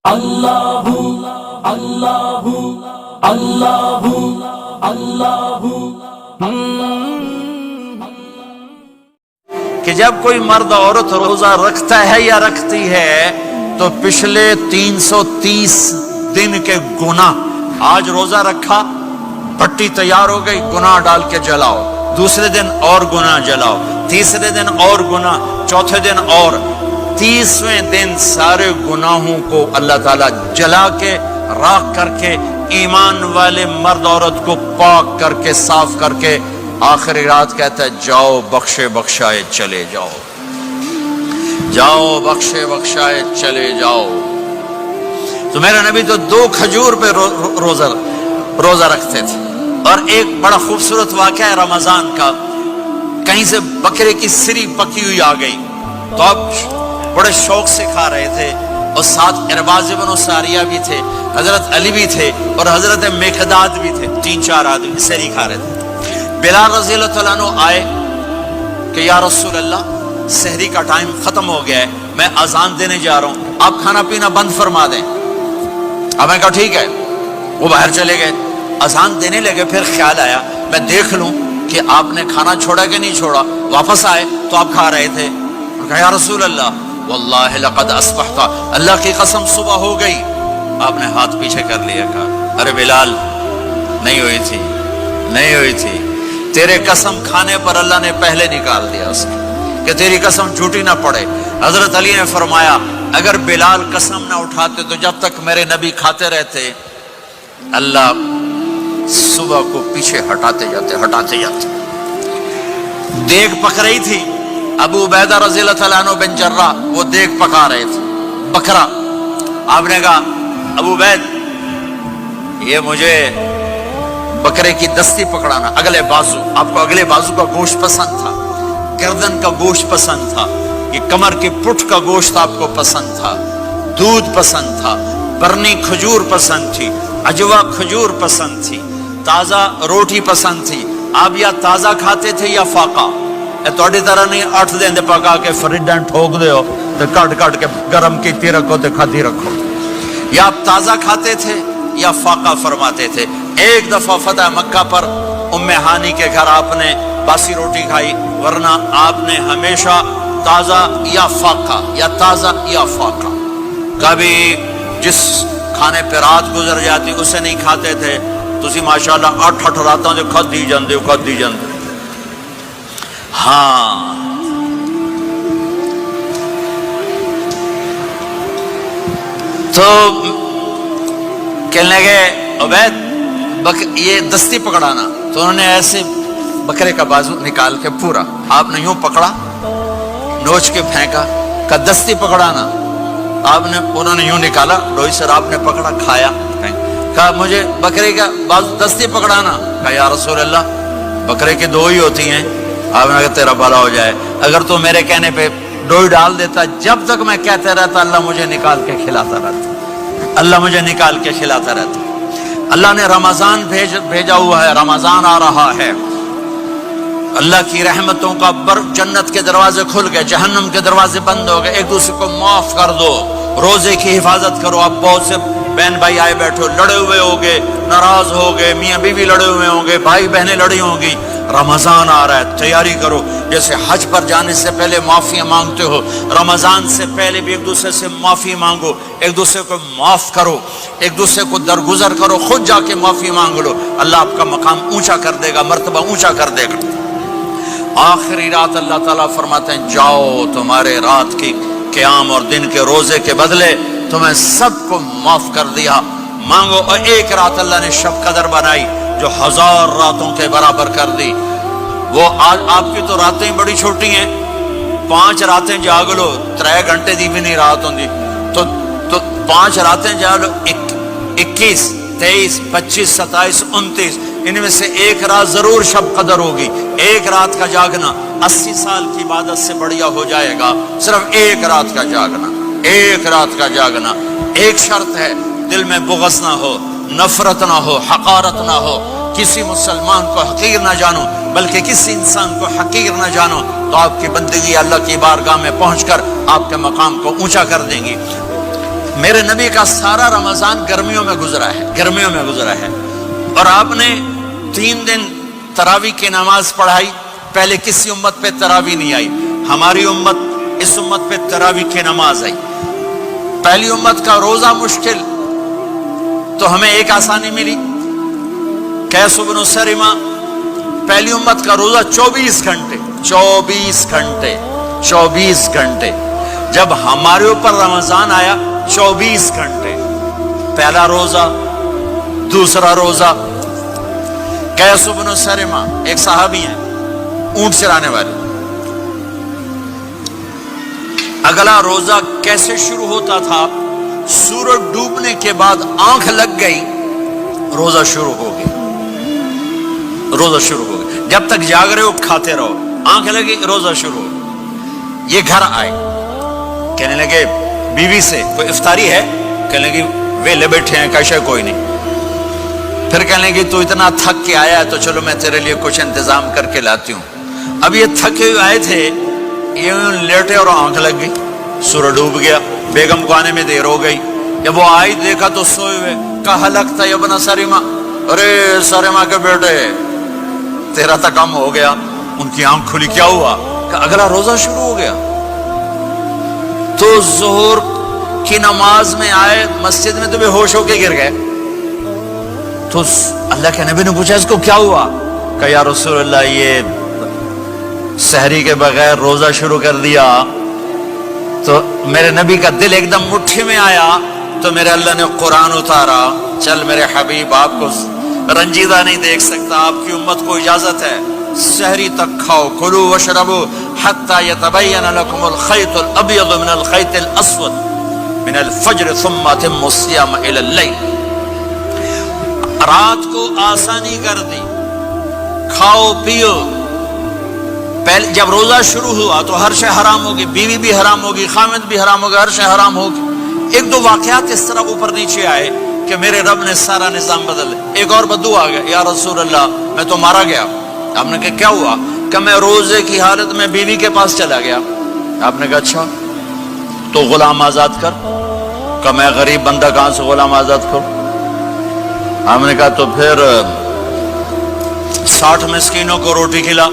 اللہ اللہ اللہ اللہ کہ جب کوئی مرد عورت روزہ رکھتا ہے یا رکھتی ہے تو پچھلے 330 دن کے گناہ، آج روزہ رکھا، پٹی تیار ہو گئی، گناہ ڈال کے جلاؤ، دوسرے دن اور گناہ جلاؤ، تیسرے دن اور گناہ، چوتھے دن اور، 30ویں دن سارے گناہوں کو اللہ تعالیٰ جلا کے راکھ کر کے ایمان والے مرد عورت کو پاک کر کے صاف کر کے آخری رات کہتا ہے جاؤ بخشے بخشائے چلے جاؤ، جاؤ بخشے بخشائے چلے جاؤ۔ تو میرا نبی تو 2 کھجور پہ روزہ رکھتے تھے۔ اور ایک بڑا خوبصورت واقعہ ہے رمضان کا، کہیں سے بکرے کی سری پکی ہوئی آ گئی تو اب بڑے شوق سے کھا رہے تھے، اور ساتھ ارباز بن ساریہ بھی تھے، حضرت علی بھی تھے اور حضرت مقداد بھی تھے، 3-4 آدمی سری کھا رہے تھے۔ بلال رضی اللہ تعالیٰ عنہ آئے کہ یا رسول اللہ سحری کا ٹائم ختم ہو گیا ہے، میں اذان دینے جا رہا ہوں، آپ کھانا پینا بند فرما دیں۔ اب میں کہا ٹھیک ہے، وہ باہر چلے گئے، اذان دینے لگے، پھر خیال آیا میں دیکھ لوں کہ آپ نے کھانا چھوڑا کہ نہیں چھوڑا، واپس آئے تو آپ کھا رہے تھے۔ کہا یا رسول اللہ واللہ لقد اصبحت، اللہ کی قسم صبح ہو گئی۔ آپ نے ہاتھ پیچھے کر لیا، کہا ارے بلال نہیں ہوئی تھی، نہیں ہوئی تھی، تیرے قسم کھانے پر اللہ نے پہلے نکال دیا اس کو کہ تیری قسم جھوٹی نہ پڑے۔ حضرت علی نے فرمایا اگر بلال قسم نہ اٹھاتے تو جب تک میرے نبی کھاتے رہتے اللہ صبح کو پیچھے ہٹاتے جاتے۔ دیگ پک رہی تھی، ابو عبیدہ رضی اللہ تعالیٰ عنہ بن جرہ وہ دیگ پکا رہے تھے، بکرا۔ آپ نے کہا ابو عبید یہ مجھے بکرے کی دستی پکڑانا، اگلے بازو، آپ کو اگلے بازو کا گوشت پسند تھا، گردن کا گوشت پسند تھا، یہ کمر کی پٹھ کا گوشت آپ کو پسند تھا، دودھ پسند تھا، برنی کھجور پسند تھی، عجوا کھجور پسند تھی، تازہ روٹی پسند تھی۔ آپ یا تازہ کھاتے تھے یا فاقہ، توڑی طرح نہیں 8 دن پکا کے فریڈاں ٹھوک دے ہو تو کٹ کے گرم کی رکھو تو کھاتی رکھو، یا آپ تازہ کھاتے تھے یا فاقہ فرماتے تھے۔ ایک دفعہ فتح مکہ پر ام ہانی کے گھر آپ نے باسی روٹی کھائی، ورنہ آپ نے ہمیشہ تازہ یا فاقہ یا تازہ یا فاقہ، کبھی جس کھانے پہ رات گزر جاتی اسے نہیں کھاتے تھے۔ تسی ماشاءاللہ 8 راتوں سے کھدی جاندے ہو۔ ہاں تو کہنے لگے عبید یہ دستی پکڑانا، تو انہوں نے ایسے بکرے کا بازو نکال کے پورا آپ نے یوں پکڑا، نوچ کے پھینکا، کہ دستی پکڑانا، انہوں نے یوں نکالا، ڈوئی سر آپ نے پکڑا، کھایا، کہا مجھے بکرے کا بازو دستی پکڑانا۔ کہا یا رسول اللہ بکرے کی 2 ہی ہوتی ہیں۔ آپ نے کہا تیرا بھلا ہو جائے، اگر تو میرے کہنے پہ ڈوئی ڈال دیتا، جب تک میں کہتے رہتا اللہ مجھے نکال کے کھلاتا رہتا، اللہ مجھے نکال کے کھلاتا رہتا۔ اللہ نے رمضان بھیجا ہوا ہے، رمضان آ رہا ہے، اللہ کی رحمتوں کا جنت کے دروازے کھل گئے، جہنم کے دروازے بند ہو گئے، ایک دوسرے کو معاف کر دو، روزے کی حفاظت کرو۔ اب بہت سے بہن بھائی آئے بیٹھو، لڑے ہوئے ہوگے، ناراض ہوگے، میاں بیوی لڑے ہوئے ہوں گے، بھائی بہنیں لڑی ہوں گی، رمضان آ رہا ہے، تیاری کرو۔ جیسے حج پر جانے سے پہلے معافیاں مانگتے ہو، رمضان سے پہلے بھی ایک دوسرے سے معافی مانگو، ایک دوسرے کو معاف کرو، ایک دوسرے کو درگزر کرو، خود جا کے معافی مانگ لو، اللہ آپ کا مقام اونچا کر دے گا، مرتبہ اونچا کر دے گا۔ آخری رات اللہ تعالیٰ فرماتے ہیں جاؤ تمہارے رات کی قیام اور دن کے روزے کے بدلے تمہیں سب کو معاف کر دیا، مانگو۔ اور ایک رات اللہ نے شب قدر بنائی جو 1000 راتوں کے برابر کر دی۔ وہ آج آپ کی تو راتیں بڑی چھوٹی ہیں، 5 راتیں جاگ لو، 3 گھنٹے دی بھی نہیں رات ہوندی، تو 5 راتیں جاگ لو، 21 23 25 27 29، ان میں سے ایک رات ضرور شب قدر ہوگی۔ ایک رات کا جاگنا 80 سال کی عبادت سے بڑھیا ہو جائے گا، صرف ایک رات کا جاگنا، ایک رات کا جاگنا۔ ایک شرط ہے، دل میں بغض نہ ہو، نفرت نہ ہو، حقارت نہ ہو، کسی مسلمان کو حقیر نہ جانو، بلکہ کسی انسان کو حقیر نہ جانو، تو آپ کی بندگی اللہ کی بارگاہ میں پہنچ کر آپ کے مقام کو اونچا کر دیں گی۔ میرے نبی کا سارا رمضان گرمیوں میں گزرا ہے، گرمیوں میں گزرا ہے، اور آپ نے 3 دن تراویح کی نماز پڑھائی. پہلے کسی امت پہ تراویح نہیں آئی، ہماری امت، اس امت پہ تراویح کی نماز آئی. پہلی امت کا روزہ مشکل، تو ہمیں ایک آسانی ملی. قیس بن سرمہ، پہلی امت کا روزہ 24 گھنٹے 24 گھنٹے 24 گھنٹے. جب ہمارے اوپر رمضان آیا 24 گھنٹے. پہلا روزہ، دوسرا روزہ. قیس بن سرمہ ایک صحابی ہیں، اونٹ چرانے والے. اگلا روزہ کیسے شروع ہوتا تھا؟ سورج ڈوبنے کے بعد آنکھ لگ گئی، روزہ شروع ہو گیا. روزہ شروع ہو گیا. جب تک جاگ رہے ہو کھاتے رہو، آنکھ لگی روزہ شروع ہو. یہ گھر آئے، کہنے لگے بیوی سے کوئی افطاری ہے؟ کہنے لگے ویلے بیٹھے ہیں، کیسے کوئی نہیں. پھر کہنے لگے تو اتنا تھک کے آیا ہے تو چلو میں تیرے لیے کچھ انتظام کر کے لاتی ہوں. اب یہ تھکے ہوئے آئے تھے، یہ لیٹے اور آنکھ لگ گئی، سورج ڈوب گیا. بیگم کو آنے میں دیر ہو گئی. جب وہ آئی دیکھا تو سوئے ہوئے. کہا لگتا ہے ابن سرمہ، ارے سرمہ کے بیٹے تیرا تو کم ہو گیا. ان کی آنکھ کھلی، کیا ہوا؟ کہ اگلا روزہ شروع ہو گیا. تو ظہر کی نماز میں آئے مسجد میں تو بے ہوش ہو کے گر گئے. تو اللہ کے نبی نے پوچھا اس کو کیا ہوا؟ کہ یا رسول اللہ یہ سحری کے بغیر روزہ شروع کر دیا. تو میرے نبی کا دل ایک دم مٹھی میں آیا. تو میرے اللہ نے قرآن اتارا، چل میرے حبیب آپ کو رنجیدہ نہیں دیکھ سکتا، آپ کی امت کو اجازت ہے سحری تک کھاؤ، کلوا واشربوا حتی یتبین لکم الخیط الابیض من الخیط الاسود من الفجر ثم اتموا الصیام الی اللیل. رات کو آسانی کر دی، کھاؤ پیو. پہلے جب روزہ شروع ہوا تو ہر شے حرام ہوگی، بیوی بھی حرام ہوگی، خامد بھی حرام ہوگا، ہر شے حرام ہوگی. 1-2 واقعات اس طرح اوپر نیچے آئے کہ میرے رب نے سارا نظام بدل دیا. ایک اور بدو آ گیا، یا رسول اللہ میں تو مارا گیا. آپ نے کہا کیا ہوا؟ کہ میں روزے کی حالت میں بیوی کے پاس چلا گیا. آپ نے کہا اچھا تو غلام آزاد کر. کہ میں غریب بندہ کہاں سے غلام آزاد کروں؟ آپ نے کہا تو پھر 60 مسکینوں کو روٹی کھلا.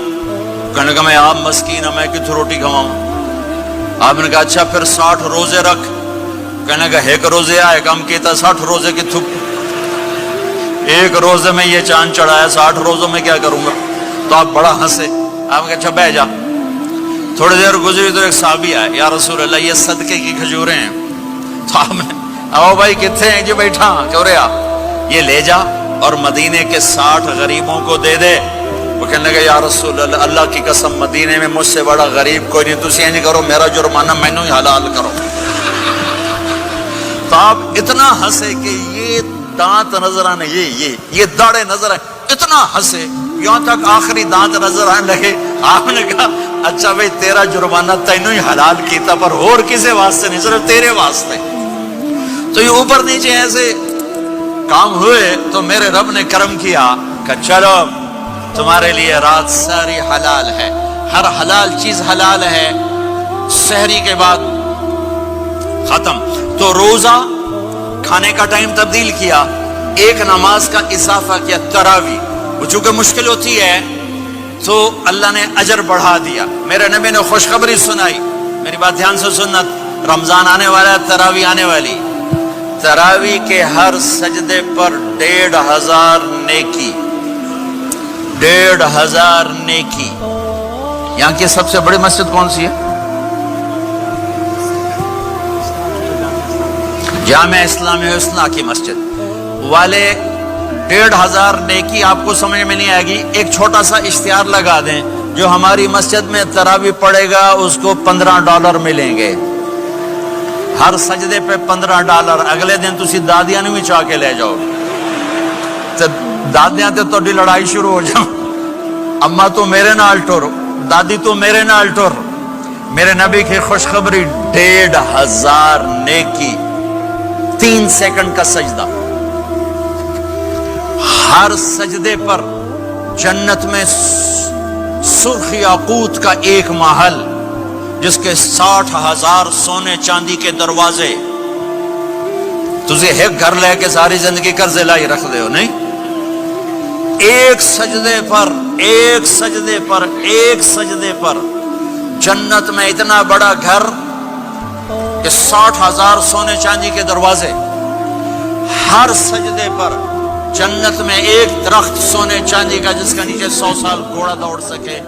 کہنے کا میں آپ مسکین ہوں، میں کتوں روٹی کھواؤں؟ آپ نے کہا اچھا پھر 60 روزے رکھ. کہنے کا ایک روزے آئے کم کیتا 60 روزے کی تھک. ایک روزے میں یہ چاند چڑھایا، 60 روزوں میں کیا کروں گا؟ تو آپ بڑا ہنسے. آپ نے کہا اچھا بہ جا. تھوڑی دیر گزری تو ایک صحابی آئے، یا رسول اللہ یہ صدقے کی کھجوریں ہیں. تو آپ نے آؤ بھائی کتنے ہیں؟ جو بیٹھا کیوں رہے آپ، یہ لے جا اور مدینے کے 60 غریبوں کو دے دے. وہ کہنے لگا یا رسول اللہ اللہ کی قسم مدینے میں مجھ سے بڑا غریب کوئی نہیں، تسی نہیں کرو، میرا جرمانہ مینوں ہی حلال کرو. تو آپ اتنا ہنسے کہ یہ دانت نظر آنے، یہ داڑے نظر آئے، اتنا ہنسے یہاں تک آخری دانت نظر آنے لگے. آپ نے کہا اچھا بھائی تیرا جرمانہ تینوں ہی حلال کیتا، پر اور کسی واسطے نہیں، صرف تیرے واسطے. تو یہ اوپر نیچے ایسے کام ہوئے تو میرے رب نے کرم کیا کہ چلو تمہارے لیے رات ساری حلال ہے، ہر حلال چیز حلال ہے. سحری کے بعد ختم. تو روزہ کھانے کا ٹائم تبدیل کیا، ایک نماز کا اضافہ کیا، تراویح. وہ چونکہ مشکل ہوتی ہے تو اللہ نے اجر بڑھا دیا. میرے نبی نے خوشخبری سنائی، میری بات دھیان سے سننا، رمضان آنے والا ہے، تراویح آنے والی. تراویح کے ہر سجدے پر 1500 نیکی، 1500 نیکی. یہاں کی سب سے بڑی مسجد کون سی ہے؟ جامع اسلامی حسنہ کی مسجد والے. 1500 نیکی آپ کو سمجھ میں نہیں آئے گی. ایک چھوٹا سا اشتہار لگا دیں، جو ہماری مسجد میں تراویح پڑے گا اس کو $15 ملیں گے ہر سجدے پہ. $15. اگلے دن تسی دادیاں نہیں چاہ کے لے جاؤ، دادیاں تے تھوڑی لڑائی شروع ہو جاؤ. اما تو میرے نال ٹر، دادی تو میرے نال ٹر. میرے نبی کی خوشخبری 1500 نیکی، 3 سیکنڈ کا سجدہ. ہر سجدے پر جنت میں سرخ یاقوت کا ایک محل جس کے 60,000 سونے چاندی کے دروازے. تسی ایک گھر لے کے ساری زندگی قرضے لائی رکھ دے ہو نہیں. ایک سجدے پر جنت میں اتنا بڑا گھر کہ 60,000 سونے چاندی کے دروازے. ہر سجدے پر جنت میں ایک درخت سونے چاندی کا جس کا نیچے 100 سال گھوڑا دوڑ سکے.